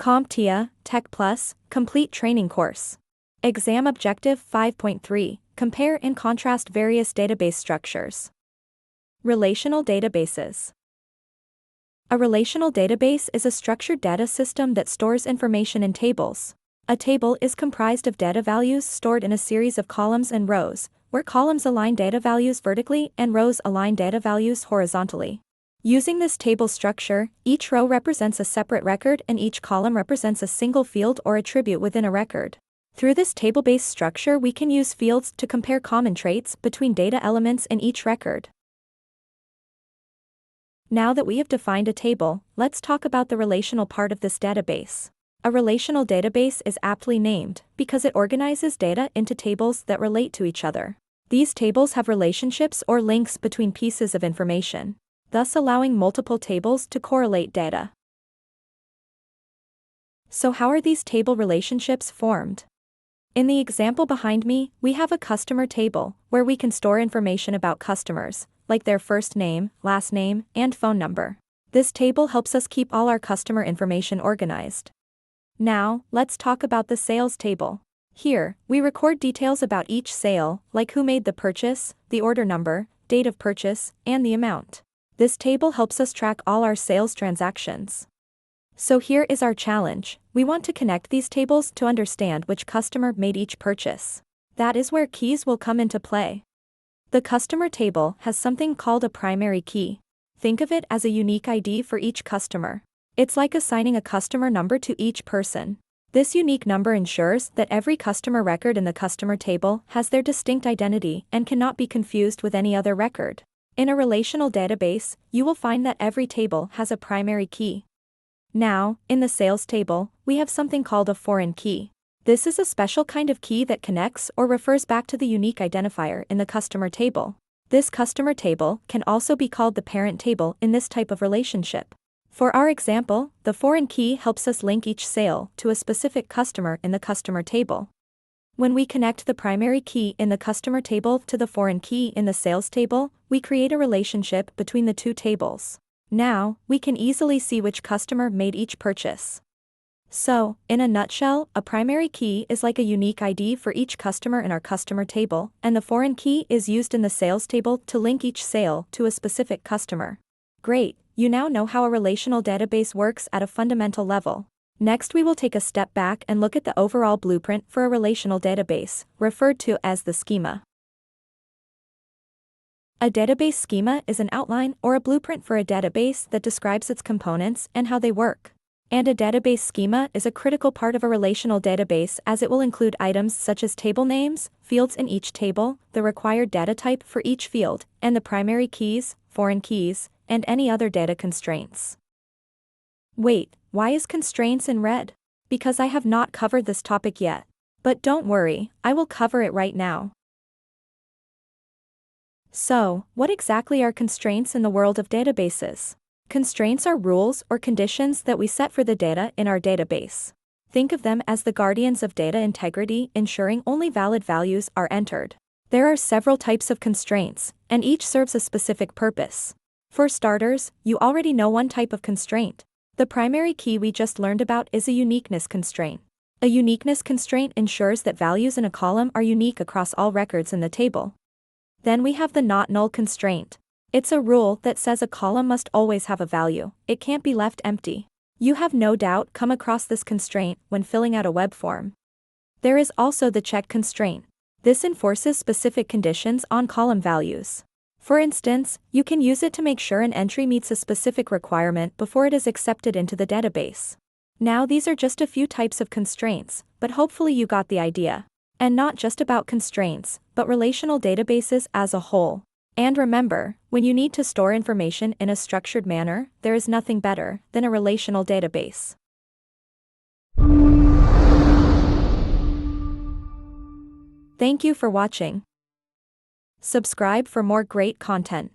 CompTIA Tech Plus Complete Training Course. Exam Objective 5.3 Compare and contrast various database structures. Relational databases. A relational database is a structured data system that stores information in tables. A table is comprised of data values stored in a series of columns and rows, where columns align data values vertically and rows align data values horizontally. Using this table structure, each row represents a separate record and each column represents a single field or attribute within a record. Through this table-based structure, we can use fields to compare common traits between data elements in each record. Now that we have defined a table, let's talk about the relational part of this database. A relational database is aptly named because it organizes data into tables that relate to each other. These tables have relationships or links between pieces of information, thus allowing multiple tables to correlate data. So how are these table relationships formed? In the example behind me, we have a customer table, where we can store information about customers, like their first name, last name, and phone number. This table helps us keep all our customer information organized. Now, let's talk about the sales table. Here, we record details about each sale, like who made the purchase, the order number, date of purchase, and the amount. This table helps us track all our sales transactions. So here is our challenge. We want to connect these tables to understand which customer made each purchase. That is where keys will come into play. The customer table has something called a primary key. Think of it as a unique ID for each customer. It's like assigning a customer number to each person. This unique number ensures that every customer record in the customer table has their distinct identity and cannot be confused with any other record. In a relational database, you will find that every table has a primary key. Now, in the sales table, we have something called a foreign key. This is a special kind of key that connects or refers back to the unique identifier in the customer table. This customer table can also be called the parent table in this type of relationship. For our example, the foreign key helps us link each sale to a specific customer in the customer table. When we connect the primary key in the customer table to the foreign key in the sales table, we create a relationship between the two tables. Now, we can easily see which customer made each purchase. So, in a nutshell, a primary key is like a unique ID for each customer in our customer table, and the foreign key is used in the sales table to link each sale to a specific customer. Great, you now know how a relational database works at a fundamental level. Next, we will take a step back and look at the overall blueprint for a relational database, referred to as the schema. A database schema is an outline or a blueprint for a database that describes its components and how they work. And a database schema is a critical part of a relational database as it will include items such as table names, fields in each table, the required data type for each field, and the primary keys, foreign keys, and any other data constraints. Wait, why is constraints in red? Because I have not covered this topic yet. But don't worry, I will cover it right now. So, what exactly are constraints in the world of databases? Constraints are rules or conditions that we set for the data in our database. Think of them as the guardians of data integrity, ensuring only valid values are entered. There are several types of constraints, and each serves a specific purpose. For starters, you already know one type of constraint. The primary key we just learned about is a uniqueness constraint. A uniqueness constraint ensures that values in a column are unique across all records in the table. Then we have the not null constraint. It's a rule that says a column must always have a value, it can't be left empty. You have no doubt come across this constraint when filling out a web form. There is also the check constraint. This enforces specific conditions on column values. For instance, you can use it to make sure an entry meets a specific requirement before it is accepted into the database. Now these are just a few types of constraints, but hopefully you got the idea. And not just about constraints, but relational databases as a whole. And remember, when you need to store information in a structured manner, there is nothing better than a relational database. Thank you for watching. Subscribe for more great content.